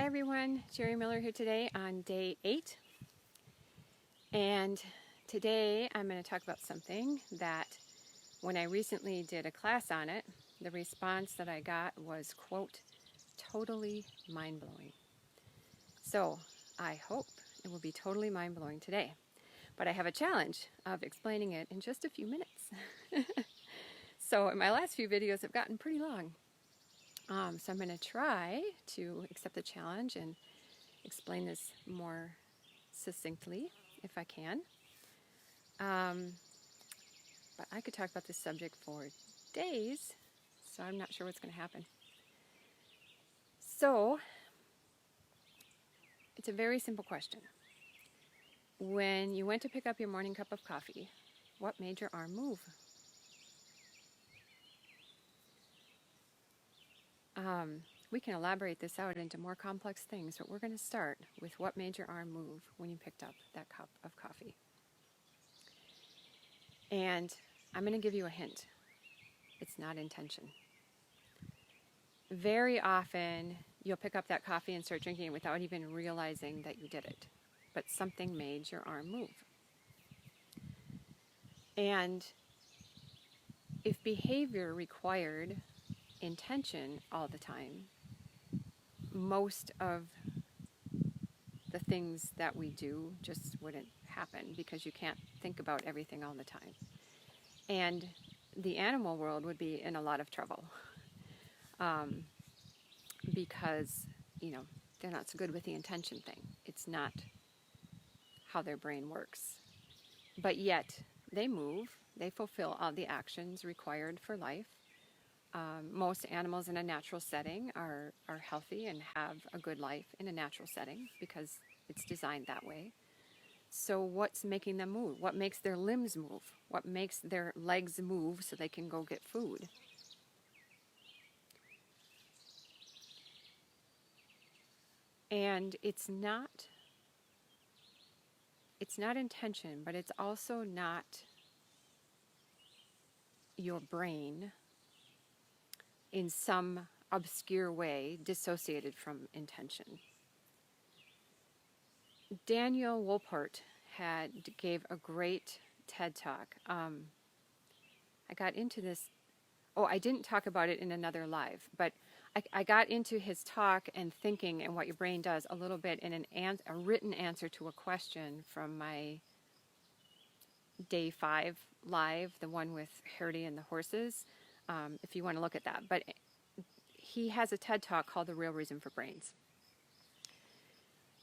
Hi everyone, Jerry Miller here today on day 8. And today I'm going to talk about something that when I recently did a class on it, the response that I got was, quote, totally mind-blowing. So I hope it will be totally mind-blowing today. But I have a challenge of explaining it in just a few minutes. So my last few videos have gotten pretty long. So I'm going to try to accept the challenge and explain this more succinctly if I can. But I could talk about this subject for days, so I'm not sure what's going to happen. So it's a very simple question. When you went to pick up your morning cup of coffee, what made your arm move? We can elaborate this out into more complex things, but we're going to start with what made your arm move when you picked up that cup of coffee. And I'm going to give you a hint. It's not intention. Very often, you'll pick up that coffee and start drinking it without even realizing that you did it. But something made your arm move. And if behavior required intention all the time, most of the things that we do just wouldn't happen because you can't think about everything all the time. And the animal world would be in a lot of trouble because, they're not so good with the intention thing. It's not how their brain works. But yet, they move, they fulfill all the actions required for life. Most animals in a natural setting are healthy and have a good life in a natural setting because it's designed that way. So what's making them move? What makes their limbs move? What makes their legs move so they can go get food? And it's not intention, but it's also not your brain in some obscure way dissociated from intention. Daniel Wolpert gave a great TED Talk. I got into this, I didn't talk about it in another live, but I got into his talk and thinking and what your brain does a little bit in a written answer to a question from my day 5 live, the one with Hardy and the horses, if you want to look at that. But he has a TED Talk called The Real Reason for Brains.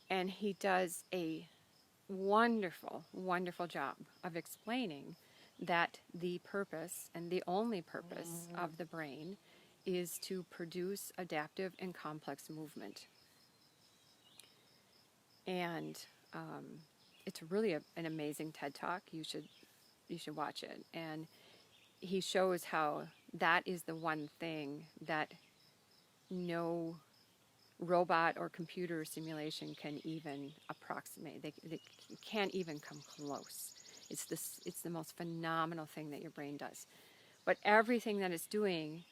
And he does a wonderful, wonderful job of explaining that the purpose and the only purpose of the brain is to produce adaptive and complex movement. And it's really an amazing TED Talk. You should watch it. And he shows how that is the one thing that no robot or computer simulation can even approximate. They can't even come close. It's the most phenomenal thing that your brain does. But everything that it's doing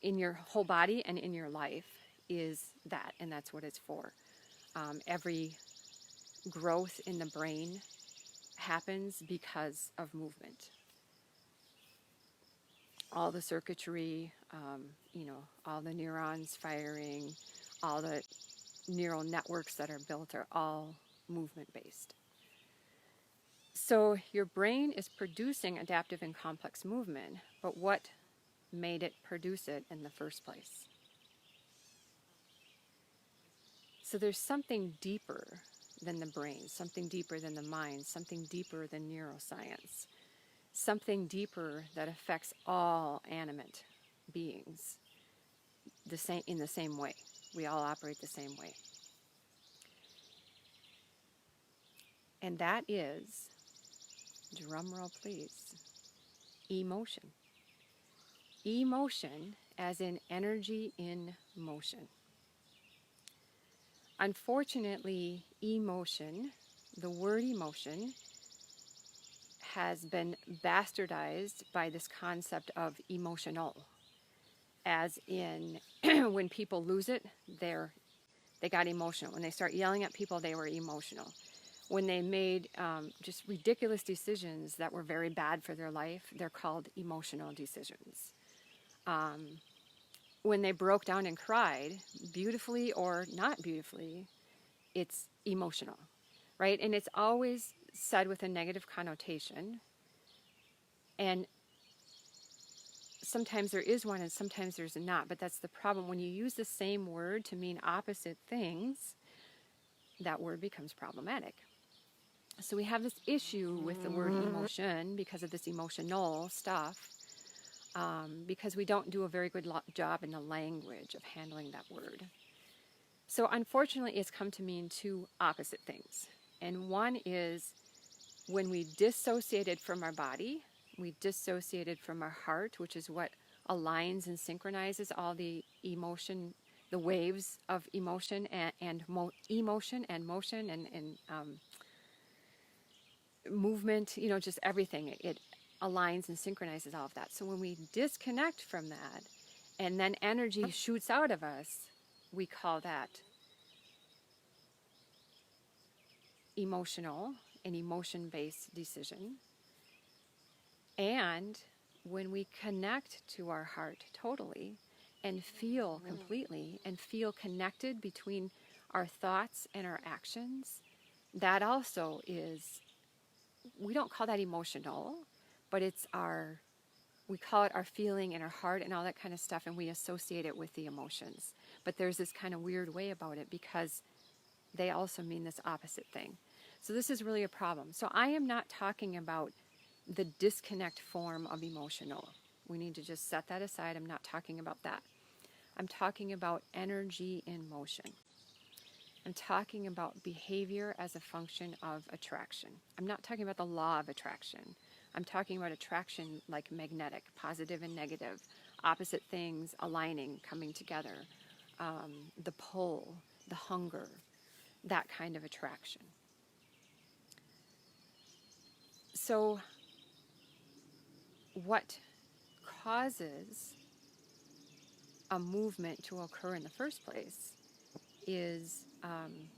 in your whole body and in your life is that, and that's what it's for. Every growth in the brain happens because of movement. All the circuitry, all the neurons firing, all the neural networks that are built are all movement-based. So your brain is producing adaptive and complex movement, but what made it produce it in the first place? So there's something deeper than the brain, something deeper than the mind, something deeper than neuroscience, something deeper that affects all animate beings in the same way. We all operate the same way. And that is, drum roll please, emotion. Emotion as in energy in motion. Unfortunately, emotion, the word emotion, has been bastardized by this concept of emotional. As in, when people lose it, they're they got emotional. When they start yelling at people, they were emotional. When they made just ridiculous decisions that were very bad for their life, they're called emotional decisions. When they broke down and cried, beautifully or not beautifully, it's emotional, right? And it's always said with a negative connotation. And sometimes there is one and sometimes there's not, but that's the problem. When you use the same word to mean opposite things, that word becomes problematic. So we have this issue with the word emotion because of this emotional stuff, because we don't do a very good job in the language of handling that word. So unfortunately, it's come to mean two opposite things. And one is when we dissociated from our body, we dissociated from our heart, which is what aligns and synchronizes all the emotion, the waves of emotion and emotion and motion and movement, just everything. It aligns and synchronizes all of that. So when we disconnect from that and then energy shoots out of us, we call that emotional, an emotion-based decision. And when we connect to our heart totally and feel completely and feel connected between our thoughts and our actions, that also is, we don't call that emotional, but we call it our feeling and our heart and all that kind of stuff, and we associate it with the emotions. But there's this kind of weird way about it because they also mean this opposite thing. So this is really a problem. So I am not talking about the disconnect form of emotional. We need to just set that aside. I'm not talking about that. I'm talking about energy in motion. I'm talking about behavior as a function of attraction. I'm not talking about the law of attraction. I'm talking about attraction like magnetic, positive and negative, opposite things aligning, coming together, the pull, the hunger, that kind of attraction. So what causes a movement to occur in the first place is, I'm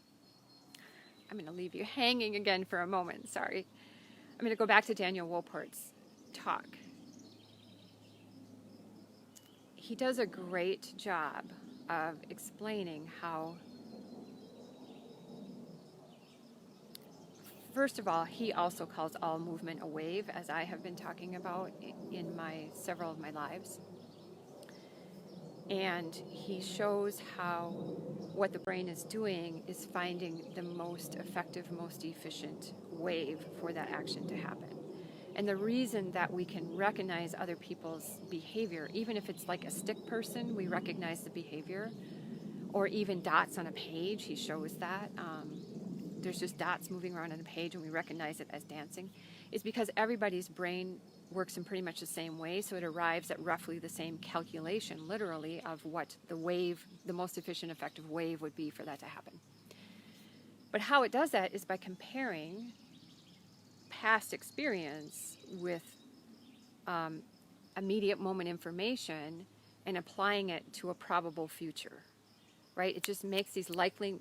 going to leave you hanging again for a moment, sorry. I'm going to go back to Daniel Wolport's talk. He does a great job of explaining how, first of all, he also calls all movement a wave, as I have been talking about in several of my lives. And he shows how what the brain is doing is finding the most effective, most efficient wave for that action to happen. And the reason that we can recognize other people's behavior, even if it's like a stick person, we recognize the behavior, or even dots on a page, he shows that. There's just dots moving around on a page and we recognize it as dancing, is because everybody's brain works in pretty much the same way, so it arrives at roughly the same calculation, literally, of what the wave, the most efficient, effective wave would be for that to happen. But how it does that is by comparing past experience with immediate moment information and applying it to a probable future, right? It just makes these lightning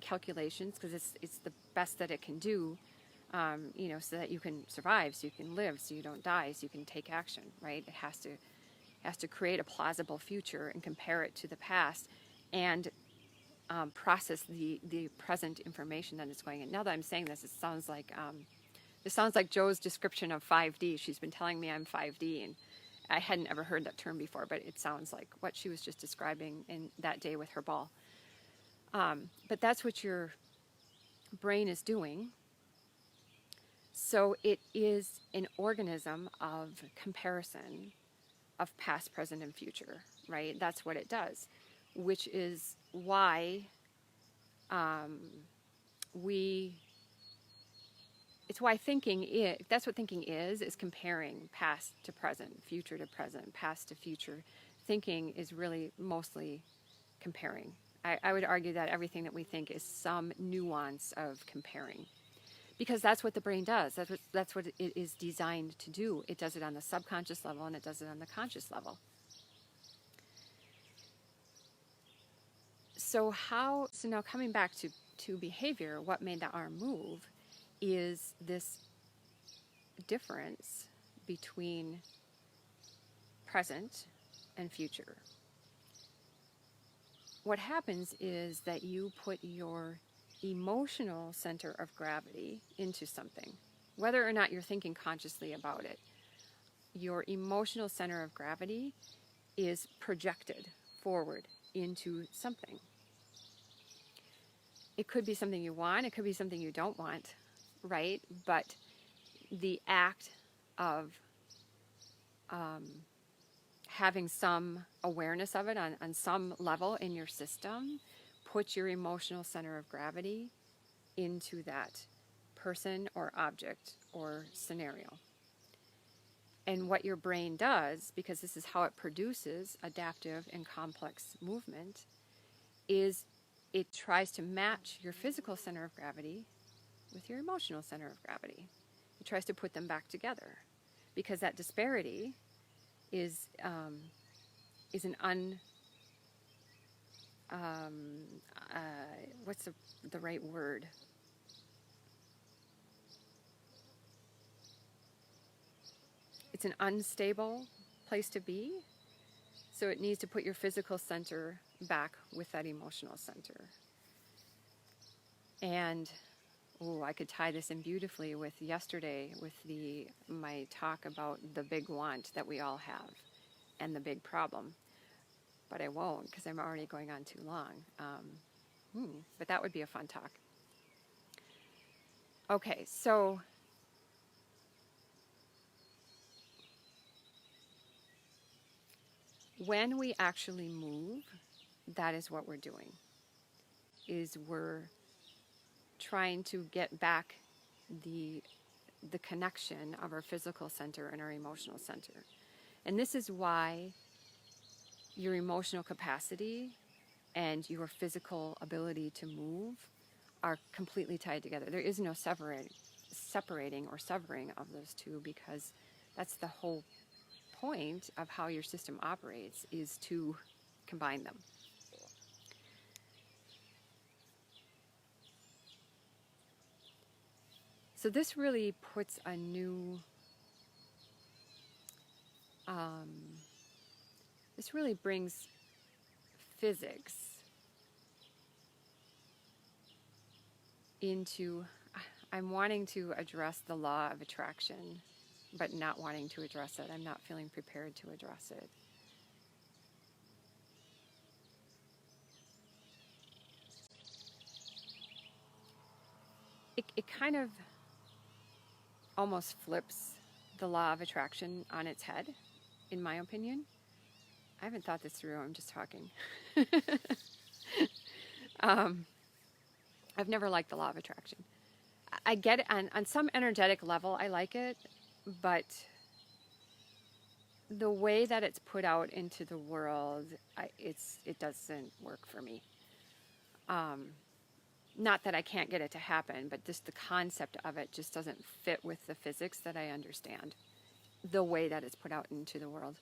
calculations because it's the best that it can do, so that you can survive, so you can live, so you don't die, so you can take action, right? It has to create a plausible future and compare it to the past and process the present information that is going in. Now that I'm saying this, it sounds like Joe's description of 5D. She's been telling me I'm 5D, and I hadn't ever heard that term before, but it sounds like what she was just describing in that day with her ball. But that's what your brain is doing. So it is an organism of comparison of past, present, and future, right? That's what it does, which is why it's why that's what thinking is comparing past to present, future to present, past to future. Thinking is really mostly comparing. I would argue that everything that we think is some nuance of comparing, because that's what the brain does. That's what it is designed to do. It does it on the subconscious level and it does it on the conscious level. So now coming back to behavior, what made the arm move is this difference between present and future. What happens is that you put your emotional center of gravity into something, whether or not you're thinking consciously about it. Your emotional center of gravity is projected forward into something. It could be something you want, it could be something you don't want, right? But the act of having some awareness of it on some level in your system puts your emotional center of gravity into that person or object or scenario. And what your brain does, because this is how it produces adaptive and complex movement, is it tries to match your physical center of gravity with your emotional center of gravity. It tries to put them back together, because that disparity is an what's the right word? It's an unstable place to be. So it needs to put your physical center back with that emotional center. And I could tie this in beautifully with yesterday with my talk about the big want that we all have and the big problem. But I won't, because I'm already going on too long. But that would be a fun talk. Okay, so when we actually move, that is what we're doing, is we're trying to get back the connection of our physical center and our emotional center. And this is why your emotional capacity and your physical ability to move are completely tied together. There is no separating or severing of those two, because that's the whole point of how your system operates, is to combine them. So this really puts a new, this really brings physics into, I'm wanting to address the law of attraction, but not wanting to address it. I'm not feeling prepared to address it. It kind of almost flips the law of attraction on its head, in my opinion. I haven't thought this through, I'm just talking. I've never liked the law of attraction. I get it on some energetic level, I like it, but the way that it's put out into the world, it doesn't work for me. Not that I can't get it to happen, but just the concept of it just doesn't fit with the physics that I understand, the way that it's put out into the world.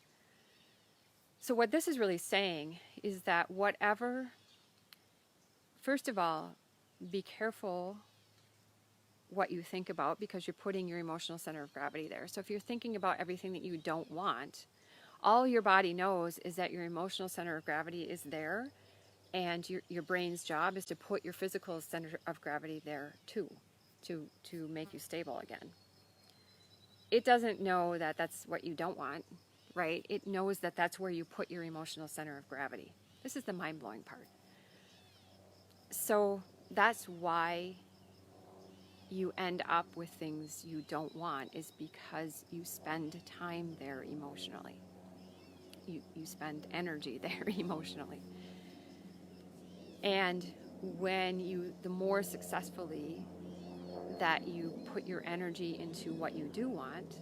So what this is really saying is that first of all, be careful what you think about, because you're putting your emotional center of gravity there. So if you're thinking about everything that you don't want, all your body knows is that your emotional center of gravity is there, and your brain's job is to put your physical center of gravity there too, to make you stable again. It doesn't know that that's what you don't want, right? It knows that that's where you put your emotional center of gravity. This is the mind-blowing part. So that's why you end up with things you don't want, is because you spend time there emotionally. You spend energy there emotionally. And the more successfully that you put your energy into what you do want,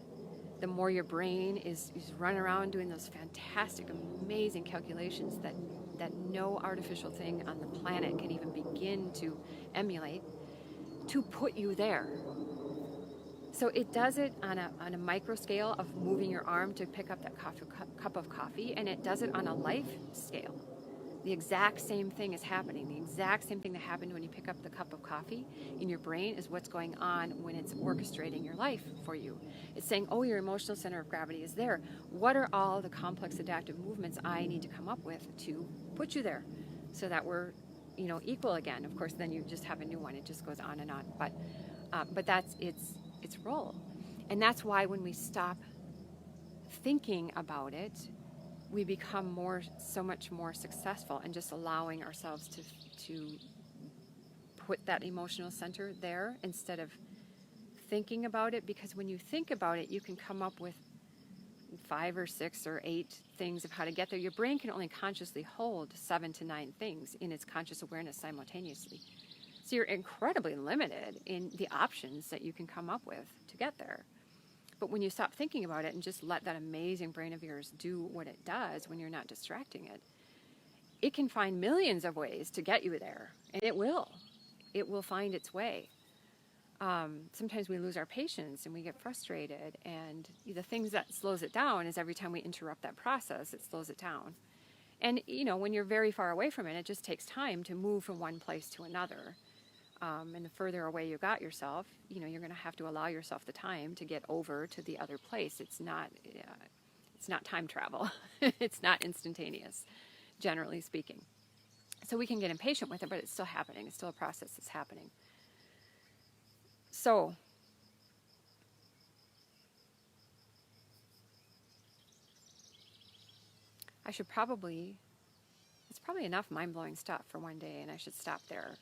the more your brain is running around doing those fantastic, amazing calculations that no artificial thing on the planet can even begin to emulate, to put you there. So it does it on a micro scale of moving your arm to pick up that cup of coffee, and it does it on a life scale. The exact same thing is happening. The exact same thing that happened when you pick up the cup of coffee in your brain is what's going on when it's orchestrating your life for you. It's saying, oh, your emotional center of gravity is there. What are all the complex adaptive movements I need to come up with to put you there so that we're, equal again? Of course, then you just have a new one. It just goes on and on. But that's its role. And that's why when we stop thinking about it, we become so much more successful in just allowing ourselves to put that emotional center there instead of thinking about it. Because when you think about it, you can come up with 5 or 6 or 8 things of how to get there. Your brain can only consciously hold 7 to 9 things in its conscious awareness simultaneously. So you're incredibly limited in the options that you can come up with to get there. But when you stop thinking about it and just let that amazing brain of yours do what it does when you're not distracting it, it can find millions of ways to get you there. And it will. It will find its way. Sometimes we lose our patience and we get frustrated. And the things that slows it down is every time we interrupt that process, it slows it down. And, when you're very far away from it, it just takes time to move from one place to another. And the further away you got yourself, you're going to have to allow yourself the time to get over to the other place. It's not time travel. It's not instantaneous, generally speaking. So we can get impatient with it, but it's still happening. It's still a process that's happening. So it's probably enough mind-blowing stuff for one day, and I should stop there.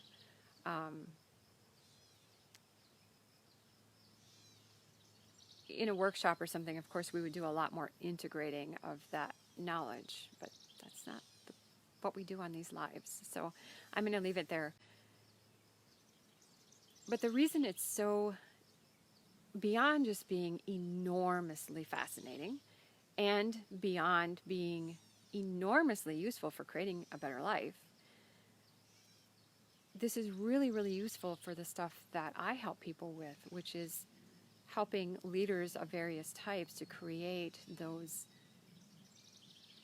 In a workshop or something, of course, we would do a lot more integrating of that knowledge, but that's not what we do on these lives. So I'm going to leave it there. But the reason it's so beyond just being enormously fascinating and beyond being enormously useful for creating a better life, this is really, really useful for the stuff that I help people with, which is helping leaders of various types to create those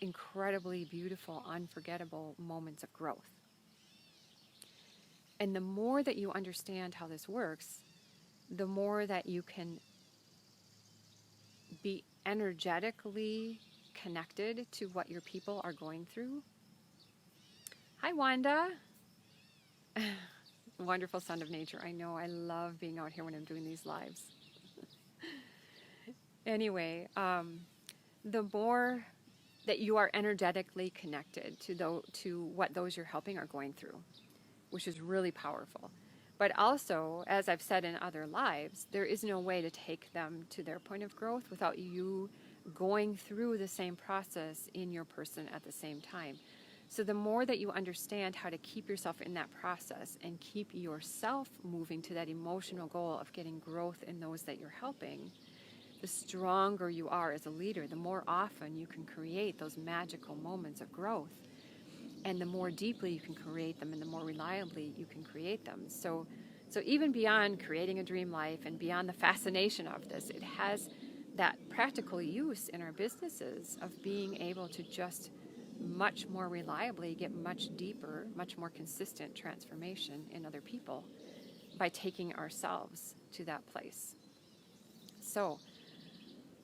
incredibly beautiful, unforgettable moments of growth. And the more that you understand how this works, the more that you can be energetically connected to what your people are going through. Hi, Wanda. Wonderful son of nature. I know. I love being out here when I'm doing these lives. Anyway, the more that you are energetically connected to what those you're helping are going through, which is really powerful. But also, as I've said in other lives, there is no way to take them to their point of growth without you going through the same process in your person at the same time. So the more that you understand how to keep yourself in that process and keep yourself moving to that emotional goal of getting growth in those that you're helping, the stronger you are as a leader, the more often you can create those magical moments of growth. And the more deeply you can create them and the more reliably you can create them. So even beyond creating a dream life and beyond the fascination of this, it has that practical use in our businesses of being able to just much more reliably get much deeper, much more consistent transformation in other people by taking ourselves to that place. So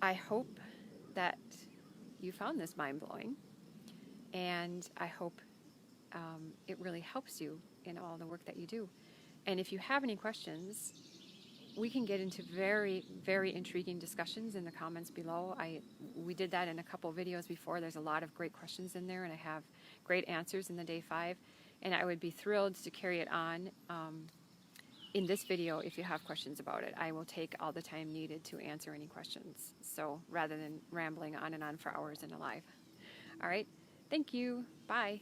I hope that you found this mind-blowing, and I hope it really helps you in all the work that you do. And if you have any questions, we can get into very, very intriguing discussions in the comments below. We did that in a couple of videos before. There's a lot of great questions in there, and I have great answers in the day 5. And I would be thrilled to carry it on in this video if you have questions about it. I will take all the time needed to answer any questions. So rather than rambling on and on for hours in a live. All right. Thank you. Bye.